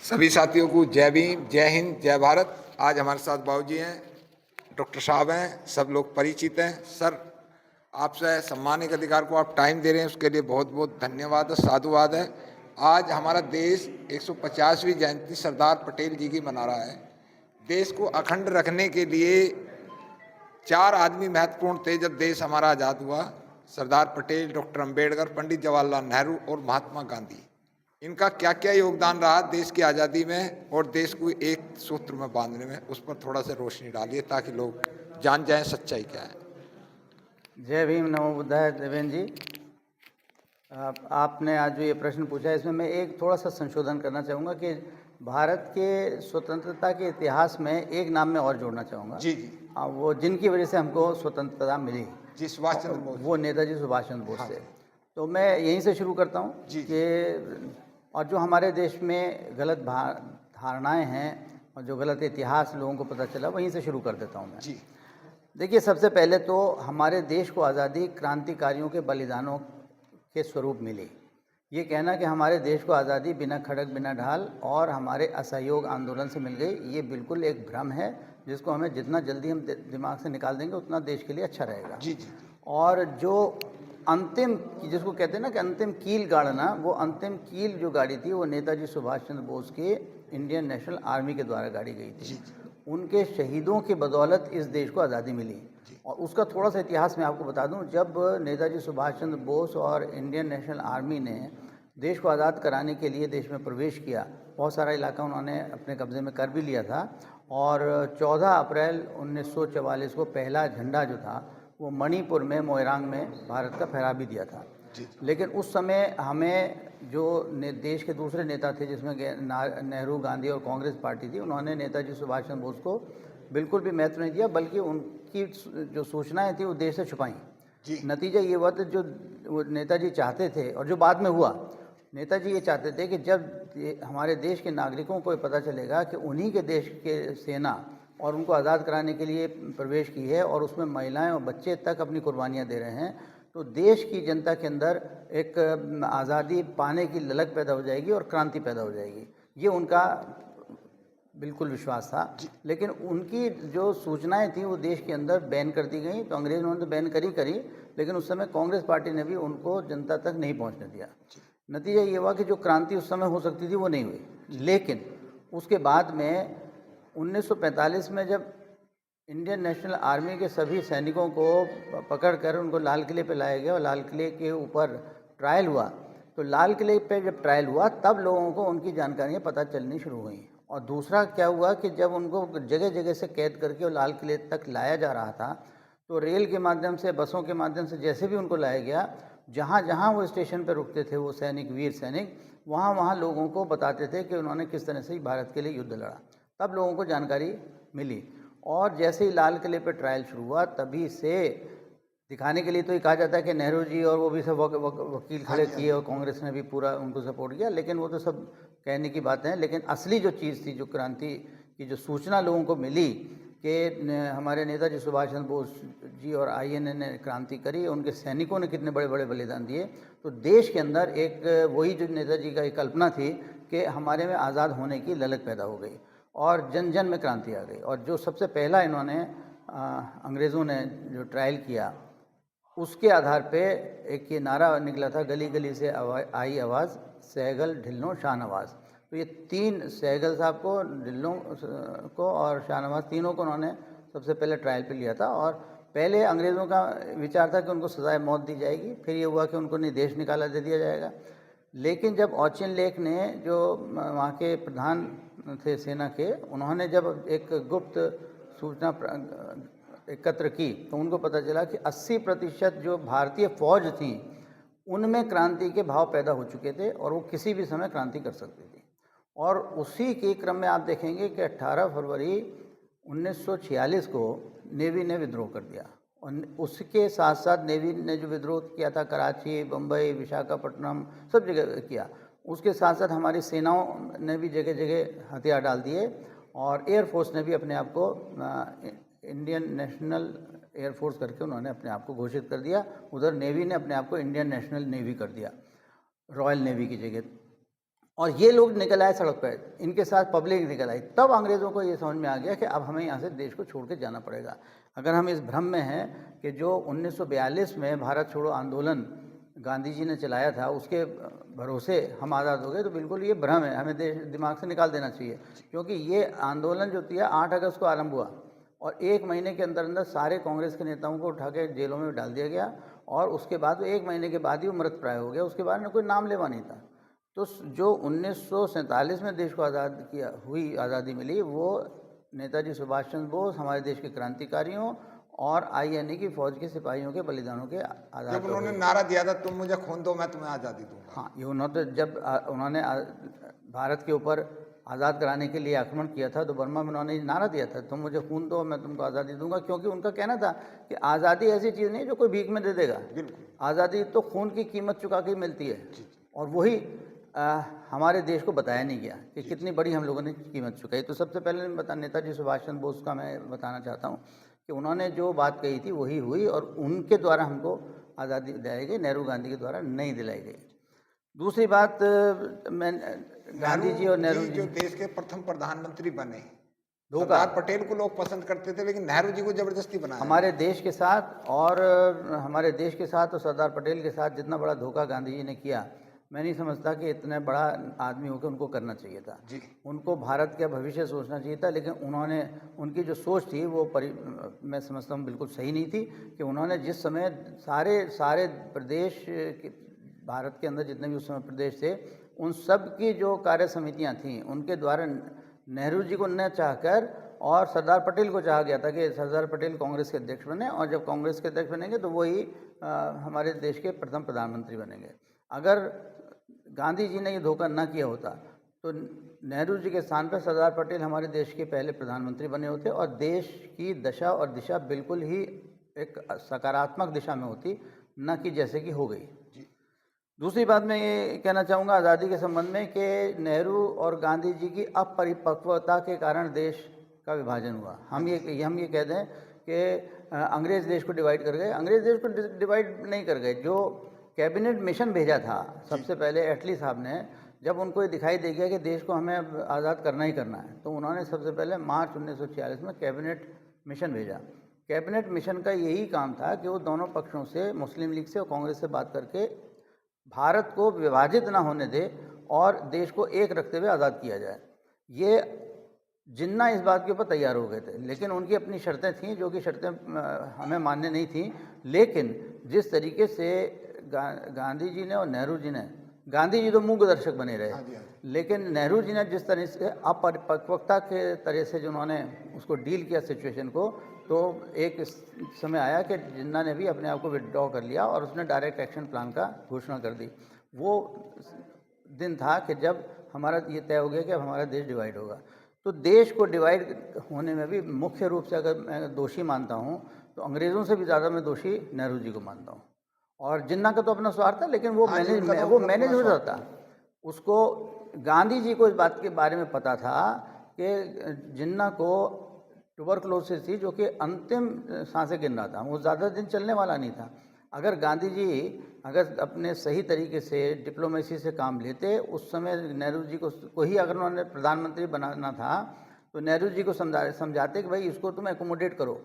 सभी साथियों को जय भीम, जय हिंद, जय भारत। आज हमारे साथ बाबूजी हैं, डॉक्टर साहब हैं, सब लोग परिचित हैं। सर, आपसे सम्मानित अधिकार को आप टाइम दे रहे हैं, उसके लिए बहुत बहुत धन्यवाद है, साधुवाद है। आज हमारा देश 150वीं जयंती सरदार पटेल जी की मना रहा है। देश को अखंड रखने के लिए 4 आदमी महत्वपूर्ण थे जब देश हमारा आज़ाद हुआ: सरदार पटेल, डॉक्टर अंबेडकर, पंडित जवाहरलाल नेहरू और महात्मा गांधी। इनका क्या क्या योगदान रहा देश की आज़ादी में और देश को एक सूत्र में बांधने में, उस पर थोड़ा सा रोशनी डालिए ताकि लोग जान जाएं सच्चाई क्या है। जय भीम, नमो बुद्धाय। देवेंद्र जी, आपने आज जो ये प्रश्न पूछा है, इसमें मैं एक थोड़ा सा संशोधन करना चाहूँगा कि भारत के स्वतंत्रता के इतिहास में एक नाम में और जोड़ना चाहूँगा। जी जी वो जिनकी वजह से हमको स्वतंत्रता मिली, जी, सुभाष चंद्र बोस। वो नेताजी सुभाष चंद्र बोस हाँ। से। तो मैं यहीं से शुरू करता हूँ जी। कि और जो हमारे देश में गलत धारणाएं हैं और जो गलत इतिहास लोगों को पता चला, वहीं से शुरू कर देता हूँ मैं। जी देखिए, सबसे पहले तो हमारे देश को आज़ादी क्रांतिकारियों के बलिदानों के स्वरूप मिली। ये कहना कि हमारे देश को आज़ादी बिना खड़ग बिना ढाल और हमारे असहयोग आंदोलन से मिल गई, ये बिल्कुल एक भ्रम है, जिसको हमें जितना जल्दी हम दिमाग से निकाल देंगे उतना देश के लिए अच्छा रहेगा। जी जी और जो अंतिम, जिसको कहते हैं ना कि अंतिम कील गाड़ना, वो अंतिम कील जो गाड़ी थी वो नेताजी सुभाष चंद्र बोस के इंडियन नेशनल आर्मी के द्वारा गाड़ी गई थी। उनके शहीदों की बदौलत इस देश को आज़ादी मिली। और उसका थोड़ा सा इतिहास मैं आपको बता दूं। जब नेताजी सुभाष चंद्र बोस और इंडियन नेशनल आर्मी ने देश को आज़ाद कराने के लिए देश में प्रवेश किया, बहुत सारा इलाका उन्होंने अपने कब्ज़े में कर भी लिया था। और 14 अप्रैल 1944 को पहला झंडा जो था वो मणिपुर में मोइरांग में भारत का फहरा भी दिया था। लेकिन उस समय हमें जो देश के दूसरे नेता थे, जिसमें नेहरू, गांधी और कांग्रेस पार्टी थी, उन्होंने नेताजी सुभाष चंद्र बोस को बिल्कुल भी महत्व नहीं दिया, बल्कि उनकी जो सूचनाएं थी वो देश से छुपाई। नतीजा ये हुआ था, जो नेताजी चाहते थे और जो बाद में हुआ, नेताजी ये चाहते थे कि जब हमारे देश के नागरिकों को पता चलेगा कि उन्हीं के देश के सेना और उनको आज़ाद कराने के लिए प्रवेश की है और उसमें महिलाएं और बच्चे तक अपनी कुर्बानियां दे रहे हैं, तो देश की जनता के अंदर एक आज़ादी पाने की ललक पैदा हो जाएगी और क्रांति पैदा हो जाएगी। ये उनका बिल्कुल विश्वास था। लेकिन उनकी जो सूचनाएं थी वो देश के अंदर बैन कर दी गई। तो अंग्रेज़ों ने तो बैन करी, लेकिन उस समय कांग्रेस पार्टी ने भी उनको जनता तक नहीं पहुंचने दिया। नतीजा ये हुआ कि जो क्रांति उस समय हो सकती थी वो नहीं हुई। लेकिन उसके बाद में 1945 में जब इंडियन नेशनल आर्मी के सभी सैनिकों को पकड़कर उनको लाल किले पे लाया गया और लाल किले के ऊपर ट्रायल हुआ, तो लाल किले पे जब ट्रायल हुआ तब लोगों को उनकी जानकारियाँ पता चलनी शुरू हुई। और दूसरा क्या हुआ कि जब उनको जगह जगह से कैद करके और लाल किले तक लाया जा रहा था, तो रेल के माध्यम से, बसों के माध्यम से, जैसे भी उनको लाया गया, जहाँ जहाँ वो स्टेशन पर रुकते थे वो सैनिक, वीर सैनिक, वहाँ वहाँ लोगों को बताते थे कि उन्होंने किस तरह से भारत के लिए युद्ध लड़ा। तब लोगों को जानकारी मिली। और जैसे ही लाल किले पर ट्रायल शुरू हुआ, तभी से दिखाने के लिए तो ये कहा जाता है कि नेहरू जी और वो भी सब वकील खड़े किए और कांग्रेस ने भी पूरा उनको सपोर्ट किया, लेकिन वो तो सब कहने की बातें हैं। लेकिन असली जो चीज़ थी, जो क्रांति की जो सूचना लोगों को मिली कि हमारे नेताजी सुभाष चंद्र बोस जी और आईएनए ने क्रांति करी, उनके सैनिकों ने कितने बड़े बड़े बलिदान दिए, तो देश के अंदर एक वही जो नेताजी का एक कल्पना थी कि हमारे में आज़ाद होने की ललक पैदा हो गई और जन जन में क्रांति आ गई। और जो सबसे पहला इन्होंने अंग्रेज़ों ने जो ट्रायल किया, उसके आधार पे एक ये नारा निकला था, गली गली से आई आवाज़, सहगल ढिल्लों शाहनवाज़। तो ये 3 सहगल साहब को, ढिल्लों को और शाहनवाज़, तीनों को उन्होंने सबसे पहले ट्रायल पे लिया था। और पहले अंग्रेज़ों का विचार था कि उनको सज़ाए मौत दी जाएगी, फिर ये हुआ कि उनको देश निकाला दे दिया जाएगा। लेकिन जब ऑचिन लेक ने, जो वहाँ के प्रधान थे सेना के, उन्होंने जब एक गुप्त सूचना एकत्र की, तो उनको पता चला कि 80% जो भारतीय फौज थी उनमें क्रांति के भाव पैदा हो चुके थे और वो किसी भी समय क्रांति कर सकती थी। और उसी के क्रम में आप देखेंगे कि 18 फरवरी 1946 को नेवी ने विद्रोह कर दिया। और उसके साथ साथ नेवी ने जो विद्रोह किया था, कराची, बम्बई, विशाखापट्टनम, सब जगह किया। उसके साथ साथ हमारी सेनाओं ने भी जगह जगह हथियार डाल दिए और एयरफोर्स ने भी अपने आप को इंडियन नेशनल एयरफोर्स करके उन्होंने अपने आप को घोषित कर दिया। उधर नेवी ने अपने आप को इंडियन नेशनल नेवी कर दिया, रॉयल नेवी की जगह। और ये लोग निकल आए सड़क पर, इनके साथ पब्लिक निकल आई। तब अंग्रेज़ों को ये समझ में आ गया कि अब हमें यहाँ से देश को छोड़ के जाना पड़ेगा। अगर हम इस भ्रम में हैं कि जो 1942 में भारत छोड़ो आंदोलन गांधी जी ने चलाया था उसके भरोसे हम आज़ाद हो गए, तो बिल्कुल ये भ्रम है, हमें दिमाग से निकाल देना चाहिए। क्योंकि ये आंदोलन जो थी 8 अगस्त को आरंभ हुआ और 1 महीने के अंदर अंदर सारे कांग्रेस के नेताओं को उठा के जेलों में डाल दिया गया और उसके बाद 1 महीने के बाद ही वो मृत प्राय हो गया। उसके बाद में कोई नाम लेवा नहीं था। तो जो 1947 में देश को आज़ादी मिली, वो नेताजी सुभाष चंद्र बोस, हमारे देश के क्रांतिकारियों और INA की फौज के सिपाहियों के बलिदानों के आधार जब पर उन्होंने हुई। नारा दिया था तुम मुझे खून दो मैं तुम्हें आज़ादी दूंगा। हाँ, ये उन्होंने जब उन्होंने भारत के ऊपर आज़ाद कराने के लिए आक्रमण किया था तो बर्मा में उन्होंने नारा दिया था तुम मुझे खून दो मैं तुमको आज़ादी दूंगा। क्योंकि उनका कहना था कि आज़ादी ऐसी चीज़ नहीं जो कोई भीख में दे देगा, आज़ादी तो खून की कीमत चुका के मिलती है। और वही हमारे देश को बताया नहीं गया कि कितनी बड़ी हम लोगों ने कीमत चुकाई। तो सबसे पहले मैं नेताजी सुभाष चंद्र बोस का मैं बताना चाहता हूँ कि उन्होंने जो बात कही थी वही हुई और उनके द्वारा हमको आज़ादी दिलाई गई, नेहरू गांधी के द्वारा नहीं दिलाई गई। दूसरी बात, मैं गांधी जी और नेहरू जी जो देश के प्रथम प्रधानमंत्री बने, धोखा सरदार पटेल को लोग पसंद करते थे लेकिन नेहरू जी को जबरदस्ती बनाया। हमारे देश के साथ और हमारे देश के साथ और सरदार पटेल के साथ जितना बड़ा धोखा गांधी जी ने किया, मैं नहीं समझता कि इतना बड़ा आदमी होकर उनको करना चाहिए था। उनको भारत का भविष्य सोचना चाहिए था, लेकिन उन्होंने उनकी जो सोच थी वो मैं समझता हूँ बिल्कुल सही नहीं थी कि उन्होंने जिस समय सारे प्रदेश भारत के अंदर जितने भी उस समय प्रदेश थे उन सब की जो कार्य समितियाँ थीं उनके द्वारा नेहरू जी को न चाहकर और सरदार पटेल को चाहा गया था कि सरदार पटेल कांग्रेस के अध्यक्ष बने और जब कांग्रेस के अध्यक्ष बनेंगे तो वही हमारे देश के प्रथम प्रधानमंत्री बनेंगे। अगर गांधी जी ने ये धोखा न किया होता तो नेहरू जी के स्थान पर सरदार पटेल हमारे देश के पहले प्रधानमंत्री बने होते और देश की दशा और दिशा बिल्कुल ही एक सकारात्मक दिशा में होती, न कि जैसे कि हो गई। दूसरी बात मैं ये कहना चाहूँगा आज़ादी के संबंध में कि नेहरू और गांधी जी की अपरिपक्वता के कारण देश का विभाजन हुआ। हम ये कह दें कि अंग्रेज़ देश को डिवाइड कर गए। अंग्रेज़ देश को डिवाइड नहीं कर गए। जो कैबिनेट मिशन भेजा था सबसे पहले एटली साहब ने, जब उनको ये दिखाई दे गया कि देश को हमें अब आज़ाद करना ही करना है, तो उन्होंने सबसे पहले मार्च 1946 में कैबिनेट मिशन भेजा। कैबिनेट मिशन का यही काम था कि वो दोनों पक्षों से, मुस्लिम लीग से और कांग्रेस से बात करके भारत को विभाजित ना होने दे और देश को एक रखते हुए आज़ाद किया जाए। ये जिन्ना इस बात के ऊपर तैयार हो गए थे, लेकिन उनकी अपनी शर्तें थीं जो कि शर्तें हमें मान्य नहीं थीं। लेकिन जिस तरीके से गांधी जी ने और नेहरू जी ने, गांधी जी तो मूक दर्शक बने रहे, लेकिन नेहरू जी ने जिस तरह से अपरिपक्वता के तरह से जिन्होंने उसको डील किया सिचुएशन को, तो एक समय आया कि जिन्ना ने भी अपने आप को विथड्रॉ कर लिया और उसने डायरेक्ट एक्शन प्लान का घोषणा कर दी। वो दिन था कि जब हमारा ये तय हो गया कि अब हमारा देश डिवाइड होगा। तो देश को डिवाइड होने में भी मुख्य रूप से अगर मैं दोषी मानता हूँ तो अंग्रेज़ों से भी ज़्यादा मैं दोषी नेहरू जी को मानता हूँ। और जिन्ना का तो अपना स्वार्थ था, लेकिन वो मैनेज हो जाता। उसको गांधी जी को इस बात के बारे में पता था कि जिन्ना को ट्यूबरकुलोसिस थी जो कि अंतिम सांसें गिन रहा था, वो ज़्यादा दिन चलने वाला नहीं था। अगर गांधी जी अगर अपने सही तरीके से डिप्लोमेसी से काम लेते, उस समय नेहरू जी को ही अगर उन्होंने प्रधानमंत्री बनाना था तो नेहरू जी को समझाते कि भाई इसको तुम एकोमोडेट करो,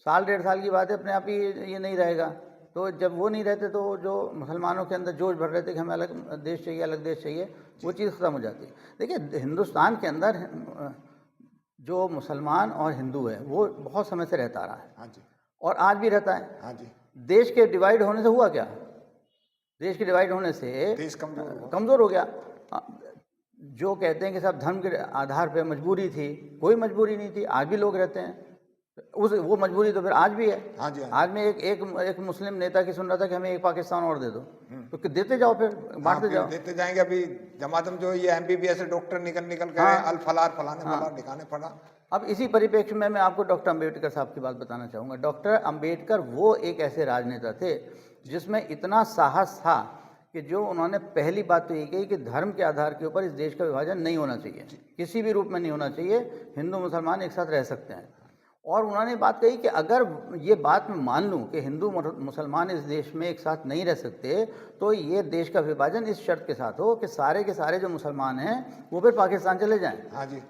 साल 1.5 साल की बात है, अपने आप ही ये नहीं रहेगा। तो जब वो नहीं रहते तो जो मुसलमानों के अंदर जोश भर रहे थे कि हमें अलग देश चाहिए, अलग देश चाहिए, वो चीज़ ख़त्म हो जाती। देखिए, हिंदुस्तान के अंदर जो मुसलमान और हिंदू है वो बहुत समय से रहता रहा है। हाँ जी। और आज भी रहता है। हाँ जी। देश के डिवाइड होने से हुआ क्या? देश के डिवाइड होने से देश कमज़ोर हो गया। जो कहते हैं कि सब धर्म के आधार पर मजबूरी थी, कोई मजबूरी नहीं थी। आज भी लोग रहते हैं, वो मजबूरी तो फिर आज भी है। हाँ जी। आज में एक मुस्लिम नेता की सुन रहा था कि हमें एक पाकिस्तान और दे दो, तो देते जाओ, फिर बांटते जाओ, देते जाएंगे। अभी जमात में जो ये MBBS डॉक्टर निकल के अल फलार फलाने दिखाने पड़ा। अब इसी परिप्रेक्ष्य में मैं आपको डॉक्टर अंबेडकर साहब की बात बताना चाहूँगा। डॉक्टर अंबेडकर वो एक ऐसे राजनेता थे जिसमें इतना साहस था कि जो उन्होंने पहली बात तो ये कही कि धर्म के आधार के ऊपर इस देश का विभाजन नहीं होना चाहिए, किसी भी रूप में नहीं होना चाहिए, हिंदू मुसलमान एक साथ रह सकते हैं। और उन्होंने बात कही कि अगर ये बात मैं मान लूँ कि हिंदू मुसलमान इस देश में एक साथ नहीं रह सकते, तो ये देश का विभाजन इस शर्त के साथ हो कि सारे के सारे जो मुसलमान हैं वो फिर पाकिस्तान चले जाएं। हाँ जी,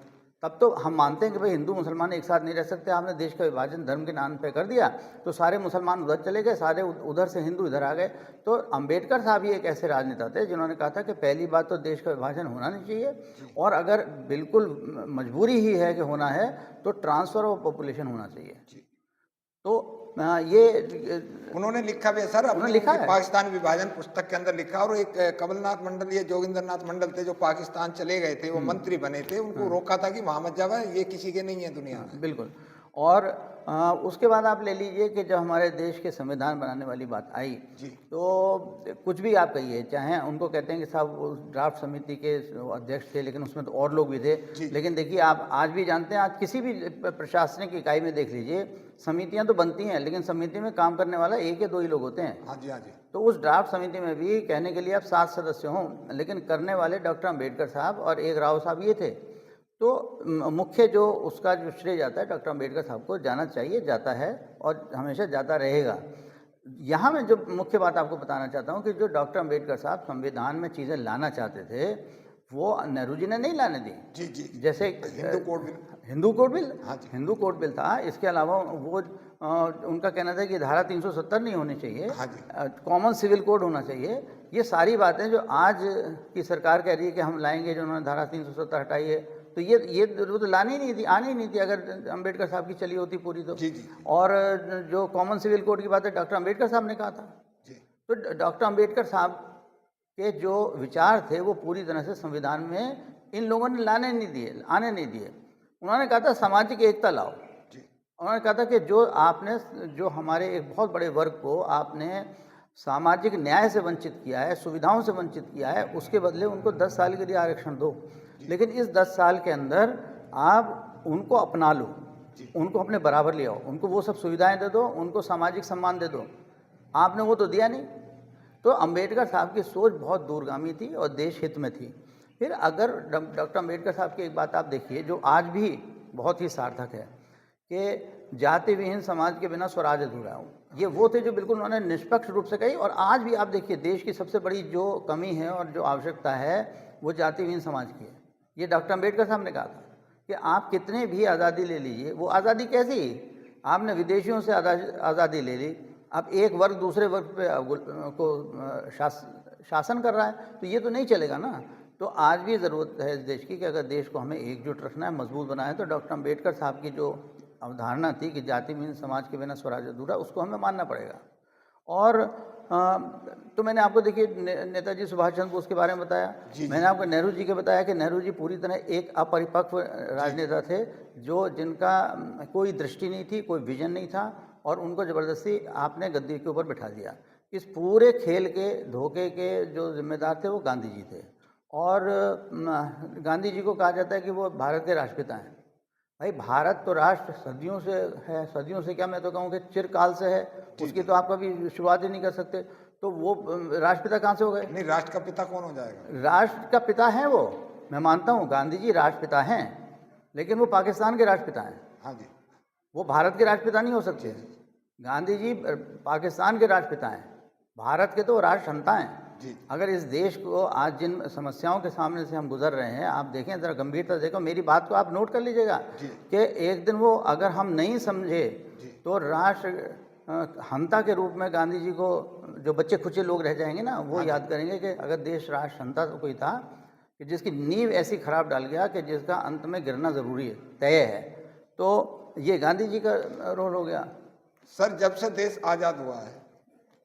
तब तो हम मानते हैं कि भाई हिंदू मुसलमान एक साथ नहीं रह सकते, आपने देश का विभाजन धर्म के नाम पे कर दिया, तो सारे मुसलमान उधर चले गए, सारे उधर से हिंदू इधर आ गए। तो अंबेडकर साहब ही एक ऐसे राजनेता थे जिन्होंने कहा था कि पहली बात तो देश का विभाजन होना नहीं चाहिए, और अगर बिल्कुल मजबूरी ही है कि होना है तो ट्रांसफ़र ऑफ पॉपुलेशन होना चाहिए। तो ये उन्होंने लिखा भी है सर, उन्होंने लिखा है। पाकिस्तान विभाजन पुस्तक के अंदर लिखा। और एक कमलनाथ मंडल, ये जोगिंदरनाथ मंडल थे जो पाकिस्तान चले गए थे, वो मंत्री बने थे, उनको रोका था कि वहाँ मत जाओ, ये किसी के नहीं है दुनिया में। बिल्कुल। और उसके बाद आप ले लीजिए कि जब हमारे देश के संविधान बनाने वाली बात आई जी, तो कुछ भी आप कहिए, चाहे उनको कहते हैं कि साहब वो ड्राफ्ट समिति के अध्यक्ष थे, लेकिन उसमें तो और लोग भी थे। लेकिन देखिए, आप आज भी जानते हैं, आज किसी भी प्रशासनिक इकाई में देख लीजिए, समितियां तो बनती हैं लेकिन समिति में काम करने वाला एक या दो ही लोग होते हैं। हाँ जी, हाँ जी। तो उस ड्राफ्ट समिति में भी कहने के लिए आप 7 सदस्य हों, लेकिन करने वाले डॉक्टर अम्बेडकर साहब और एक राव साहब ये थे। तो मुख्य जो उसका जो श्रेय जाता है डॉक्टर अम्बेडकर साहब को जाना चाहिए, जाता है और हमेशा जाता रहेगा। यहाँ मैं जो मुख्य बात आपको बताना चाहता हूँ कि जो डॉक्टर अम्बेडकर साहब संविधान में चीज़ें लाना चाहते थे, वो नेहरू जी ने नहीं लाने दी। जी जी, जैसे Hindu code bill. Hindu code bill, हाँ जी। हिंदू कोड बिल था। इसके अलावा वो उनका कहना था कि धारा 370 नहीं होनी चाहिए, हाँ जी। कॉमन सिविल कोड होना चाहिए। ये सारी बातें जो आज की सरकार कह रही है कि हम लाएंगे, जो उन्होंने धारा 370 हटाई है, तो ये वो तो लानी ही नहीं थी, आनी ही नहीं थी अगर अम्बेडकर साहब की चली होती पूरी तो। जी जी और जो कॉमन सिविल कोड की बात है, डॉक्टर अम्बेडकर साहब ने कहा था। जी, तो डॉक्टर अम्बेडकर साहब के जो विचार थे वो पूरी तरह से संविधान में इन लोगों ने आने नहीं दिए। उन्होंने कहा था सामाजिक एकता लाओ। जी उन्होंने कहा था कि जो हमारे एक बहुत बड़े वर्ग को आपने सामाजिक न्याय से वंचित किया है, सुविधाओं से वंचित किया है, उसके बदले उनको 10 साल के लिए आरक्षण दो, लेकिन इस 10 साल के अंदर आप उनको अपना लो, उनको अपने बराबर ले आओ, उनको वो सब सुविधाएं दे दो, उनको सामाजिक सम्मान दे दो। आपने वो तो दिया नहीं। तो अंबेडकर साहब की सोच बहुत दूरगामी थी और देश हित में थी। फिर अगर डॉक्टर अंबेडकर साहब की एक बात आप देखिए जो आज भी बहुत ही सार्थक है कि जाति विहीन समाज के बिना स्वराज अधूरा हो। ये वो थे जो बिल्कुल उन्होंने निष्पक्ष रूप से कही। और आज भी आप देखिए, देश की सबसे बड़ी जो कमी है और जो आवश्यकता है वो जाति विहीन समाज की है। ये डॉक्टर अंबेडकर साहब ने कहा था कि आप कितने भी आज़ादी ले लीजिए, वो आज़ादी कैसी, आपने विदेशियों से आज़ादी ले ली, अब एक वर्ग दूसरे वर्ग पे को शासन कर रहा है, तो ये तो नहीं चलेगा ना। तो आज भी ज़रूरत है इस देश की कि अगर देश को हमें एकजुट रखना है, मजबूत बनाना है, तो डॉक्टर अम्बेडकर साहब की जो अवधारणा थी कि जाति विहीन समाज के बिना स्वराज अधूरा, उसको हमें मानना पड़ेगा। और तो मैंने आपको देखिए नेताजी सुभाष चंद्र बोस के बारे में बताया, मैंने आपको नेहरू जी के बताया कि नेहरू जी पूरी तरह एक अपरिपक्व राजनेता थे, जिनका कोई दृष्टि नहीं थी, कोई विजन नहीं था, और उनको ज़बरदस्ती आपने गद्दी के ऊपर बिठा दिया। इस पूरे खेल के धोखे के जो जिम्मेदार थे वो गांधी जी थे। और गांधी जी को कहा जाता है कि वो भारत के राष्ट्रपिता हैं। भाई, भारत तो राष्ट्र सदियों से है, सदियों से क्या, मैं तो कहूँ कि चिरकाल से है, उसकी तो आप कभी शुरुआत ही नहीं कर सकते। तो वो राष्ट्रपिता कहाँ से हो गए? नहीं, राष्ट्र का पिता कौन हो जाएगा? राष्ट्र का पिता हैं वो, मैं मानता हूँ गांधी जी राष्ट्रपिता हैं, लेकिन वो पाकिस्तान के राष्ट्रपिता हैं। हाँ जी, वो भारत के राष्ट्रपिता नहीं हो सकते। गांधी जी पाकिस्तान के राष्ट्रपिता हैं, भारत के तो राष्ट्रसंता हैं। अगर इस देश को आज जिन समस्याओं के सामने से हम गुजर रहे हैं, आप देखें, ज़रा गंभीरता से देखो, मेरी बात को आप नोट कर लीजिएगा कि एक दिन वो अगर हम नहीं समझे तो राष्ट्र हंता के रूप में गांधी जी को जो बच्चे खुचे लोग रह जाएंगे ना, वो याद करेंगे कि अगर देश राष्ट्र हंता तो कोई था कि जिसकी नींव ऐसी खराब डाल गया कि जिसका अंत में गिरना ज़रूरी है, तय है। तो ये गांधी जी का रोल हो गया। सर, जब से देश आज़ाद हुआ है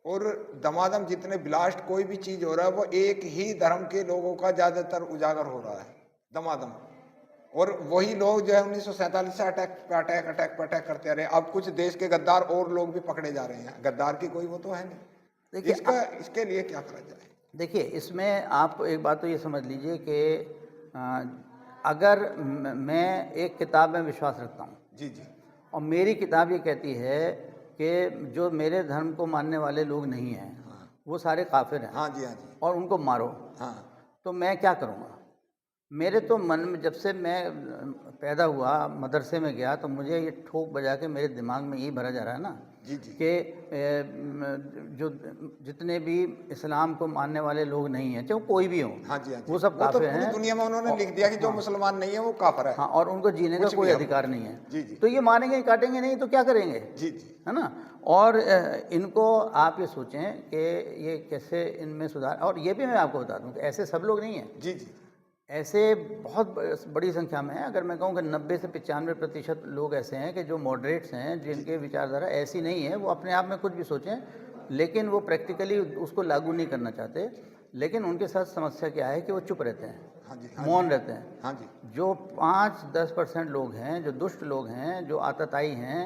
और दमादम जितने ब्लास्ट कोई भी चीज़ हो रहा है, वो एक ही धर्म के लोगों का ज़्यादातर उजागर हो रहा है, दमादम। और वही लोग जो है 1947 से अटैक करते रहे। अब कुछ देश के गद्दार और लोग भी पकड़े जा रहे हैं, गद्दार की कोई वो तो है नहीं। देखिए, इसके लिए क्या करा जाए? देखिए, इसमें आप एक बात तो ये समझ लीजिए कि अगर मैं एक किताब में विश्वास रखता हूँ, जी जी, और मेरी किताब ये कहती है कि जो मेरे धर्म को मानने वाले लोग नहीं हैं वो सारे काफिर हैं, हाँ जी, हाँ जी, और उनको मारो, हाँ, तो मैं क्या करूँगा? मेरे तो मन में जब से मैं पैदा हुआ, मदरसे में गया, तो मुझे ये ठोक बजा के मेरे दिमाग में यही भरा जा रहा है ना जी जी कि जो जितने भी इस्लाम को मानने वाले लोग नहीं हैं, चाहे वो कोई भी हो, हाँ जी हाँ जी, वो सब वो तो काफिर पूरी हैं। दुनिया में उन्होंने लिख दिया कि जो हाँ, मुसलमान नहीं है वो काफिर है। हाँ, और उनको जीने का कुछ भी कोई हम अधिकार नहीं है। जी जी तो ये मारेंगे काटेंगे नहीं तो क्या करेंगे, जी जी है ना। और इनको आप ये सोचें कि ये कैसे इनमें सुधार। और ये भी मैं आपको बता दूं कि ऐसे सब लोग नहीं हैं, जी जी ऐसे बहुत बड़ी संख्या में है। अगर मैं कहूँ कि 90 से 95% लोग ऐसे हैं कि जो मॉडरेट्स हैं, जिनके विचारधारा ऐसी नहीं है, वो अपने आप में कुछ भी सोचें लेकिन वो प्रैक्टिकली उसको लागू नहीं करना चाहते। लेकिन उनके साथ समस्या क्या है कि वो चुप रहते हैं, हाँ जी मौन रहते हैं। हाँ जी जो 5-10% लोग हैं, जो दुष्ट लोग हैं, जो आतताई हैं,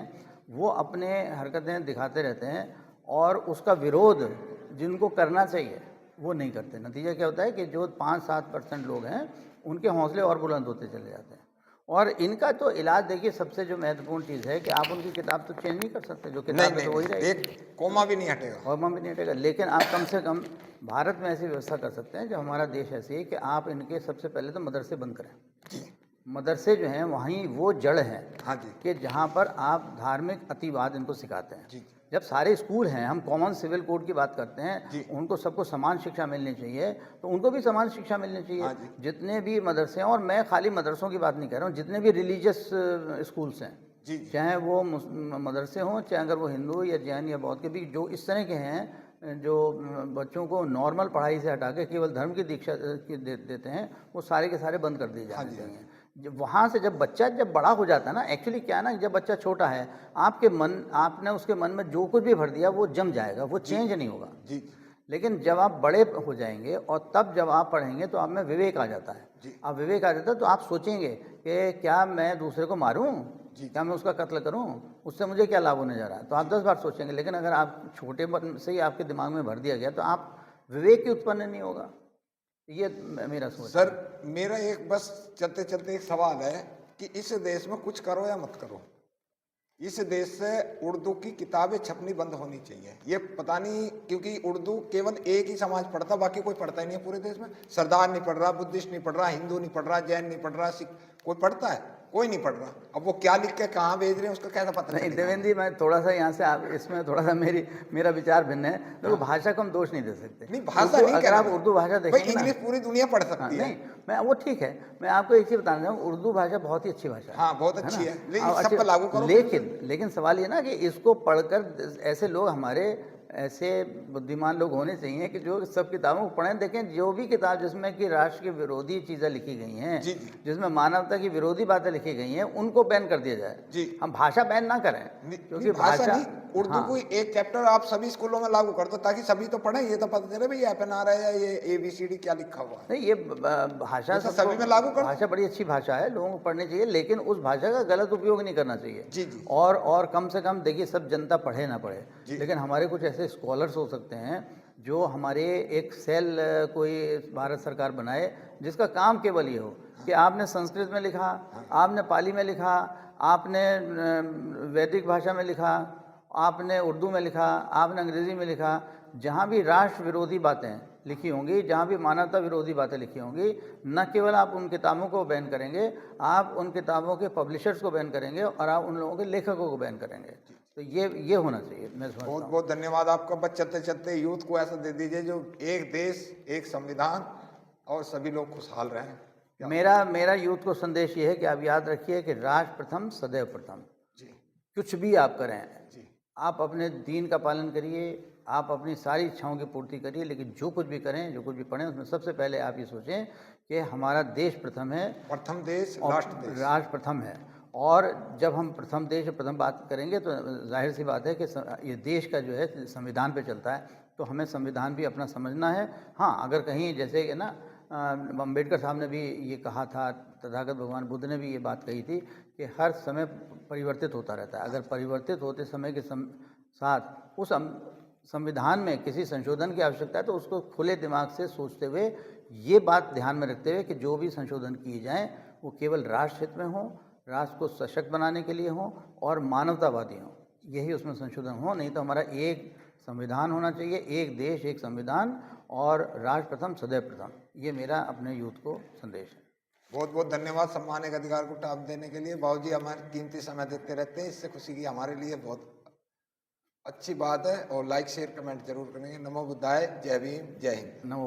वो अपने हरकतें दिखाते रहते हैं और उसका विरोध जिनको करना चाहिए वो नहीं करते। नतीजा क्या होता है कि जो 5-7% लोग हैं उनके हौसले और बुलंद होते चले जाते हैं। और इनका तो इलाज देखिए, सबसे जो महत्वपूर्ण चीज़ है कि आप उनकी किताब तो चेंज नहीं कर सकते, जो नहीं किताब है नहीं तो वही नहीं, रहेगी, एक कोमा भी नहीं हटेगा। और भी नहीं हटेगा। लेकिन आप कम से कम भारत में ऐसी व्यवस्था कर सकते हैं, जो हमारा देश ऐसी है कि आप इनके सबसे पहले तो मदरसे बंद करें। जी मदरसे जो हैं वहीं वो जड़ है हाँ जी कि जहाँ पर आप धार्मिक अतिवाद इनको सिखाते हैं। जी जब सारे स्कूल हैं, हम कॉमन सिविल कोड की बात करते जी। हैं, उनको सबको समान शिक्षा मिलनी चाहिए, तो उनको भी समान शिक्षा मिलनी चाहिए। हाँ जी। जितने भी मदरसे हैं, और मैं खाली मदरसों की बात नहीं कर रहा हूँ, जितने भी रिलीजियस स्कूल्स हैं, जी जी चाहे वो मदरसे हों, चाहे अगर वो हिंदू या जैन या बौद्ध के भी, जो इस तरह के हैं, जो बच्चों को नॉर्मल पढ़ाई से हटा के केवल धर्म की दीक्षा देते हैं, वो सारे के सारे बंद कर दिए हाँ जाने जी हाँ चाहिए। जब वहाँ से जब बच्चा जब बड़ा हो जाता है ना, एक्चुअली क्या है ना, जब बच्चा छोटा है, आपने उसके मन में जो कुछ भी भर दिया वो जम जाएगा, वो चेंज नहीं होगा। जी लेकिन जब आप बड़े हो जाएंगे और तब जब आप पढ़ेंगे तो आप में विवेक आ जाता है। जी आप विवेक आ जाता है तो आप सोचेंगे कि क्या मैं दूसरे को मारूं, जी क्या मैं उसका कत्ल करूं, उससे मुझे क्या लाभ होने जा रहा है। तो आप 10 बार सोचेंगे। लेकिन अगर आप छोटे से ही आपके दिमाग में भर दिया गया तो आप विवेक ही उत्पन्न नहीं होगा। ये मेरा सोच है। सर, मेरा एक बस चलते चलते एक सवाल है कि इस देश में कुछ करो या मत करो, इस देश से उर्दू की किताबें छपनी बंद होनी चाहिए। ये पता नहीं, क्योंकि उर्दू केवल एक ही समाज पढ़ता, बाकी कोई पढ़ता ही नहीं है पूरे देश में। सरदार नहीं पढ़ रहा, बुद्धिस्ट नहीं पढ़ रहा, हिंदू नहीं पढ़ रहा, जैन नहीं पढ़ रहा, सिख कोई पढ़ता है? कोई नहीं पढ़ रहा। अब वो क्या लिख के कहाँ भेज रहे हैं उसका कैसा पता नहीं चलेगा? देवेंद्र जी, मैं थोड़ा सा यहाँ से आप इसमें थोड़ा सा मेरा विचार भिन्न है। देखो, भाषा को हम दोष नहीं दे सकते। नहीं, भाषा नहीं कह अगर रहा आप मैं। उर्दू भाषा भाई देखेंगे ना, इंग्लिश पूरी दुनिया पढ़ हाँ, सकती है। नहीं, मैं वो ठीक है, मैं आपको एक चीज़ बताना चाहूँ, उर्दू भाषा बहुत ही अच्छी भाषा है। हाँ, बहुत है अच्छी ना? है, लेकिन अब सब पे लागू करो। लेकिन सवाल ये ना कि इसको पढ़कर ऐसे लोग, हमारे ऐसे बुद्धिमान लोग होने चाहिए कि जो सब किताबों को पढ़ें। देखें, जो भी किताब जिसमें कि राष्ट्र की विरोधी चीज़ें लिखी गई हैं, जी, जी। जिसमें मानवता की विरोधी बातें लिखी गई हैं, उनको बैन कर दिया जाए। जी। हम भाषा बैन ना करें, क्योंकि भाषा नहीं, उर्दू हाँ, को एक चैप्टर आप सभी स्कूलों में लागू कर दो, ताकि सभी तो पढ़ें। ये तो पता चले भाई FNR है या ये ABCD क्या लिखा हुआ है। नहीं, ये भाषा तो सबको, सभी में लागू कर दो। भाषा बड़ी अच्छी भाषा है, लोगों को पढ़नी चाहिए, लेकिन उस भाषा का गलत उपयोग नहीं करना चाहिए। जी, जी। और कम से कम देखिए, सब जनता पढ़े ना पढ़े, जी। लेकिन हमारे कुछ ऐसे स्कॉलर्स हो सकते हैं जो हमारे एक सेल कोई भारत सरकार बनाए, जिसका काम केवल ये हो कि आपने संस्कृत में लिखा, आपने पाली में लिखा, आपने वैदिक भाषा में लिखा, आपने उर्दू में लिखा, आपने अंग्रेज़ी में लिखा। जहाँ भी राष्ट्र विरोधी बातें लिखी होंगी, जहाँ भी मानवता विरोधी बातें लिखी होंगी, न केवल आप उन किताबों को बैन करेंगे, आप उन किताबों के पब्लिशर्स को बैन करेंगे और आप उन लोगों के लेखकों को बैन करेंगे। तो ये होना चाहिए, मैं समझता बहुत हूँ। बहुत धन्यवाद आपका। बस चलते चलते यूथ को ऐसा दे दीजिए जो एक देश, एक संविधान और सभी लोग खुशहाल रहें। मेरा यूथ को संदेश ये है कि आप याद रखिए कि राष्ट्र प्रथम, सदैव प्रथम। जी कुछ भी आप करें, जी आप अपने दीन का पालन करिए, आप अपनी सारी इच्छाओं की पूर्ति करिए, लेकिन जो कुछ भी करें, जो कुछ भी पढ़ें, उसमें सबसे पहले आप ये सोचें कि हमारा देश प्रथम है, प्रथम देश, और राष्ट्र देश। राष्ट्र प्रथम है। और जब हम प्रथम देश प्रथम बात करेंगे तो जाहिर सी बात है कि ये देश का जो है संविधान पे चलता है, तो हमें संविधान भी अपना समझना है। हाँ, अगर कहीं जैसे कि ना अम्बेडकर साहब ने भी ये कहा था, तथागत भगवान बुद्ध ने भी ये बात कही थी कि हर समय परिवर्तित होता रहता है। अगर परिवर्तित होते समय के साथ उस संविधान में किसी संशोधन की आवश्यकता है तो उसको खुले दिमाग से सोचते हुए, ये बात ध्यान में रखते हुए कि जो भी संशोधन किए जाएं वो केवल राष्ट्र हित में हो, राष्ट्र को सशक्त बनाने के लिए हो और मानवतावादी हो, यही उसमें संशोधन हो। नहीं तो हमारा एक संविधान होना चाहिए, एक देश, एक संविधान, और राष्ट्र प्रथम, सदैव प्रथम। ये मेरा अपने यूथ को संदेश है। बहुत बहुत धन्यवाद सम्मानित अधिकार को टाप देने के लिए। बाबूजी हमारे कीमती समय देते रहते हैं, इससे खुशी की हमारे लिए बहुत अच्छी बात है। और लाइक शेयर कमेंट जरूर करेंगे। नमो बुद्धाय, जय भीम, जय हिंद। नमो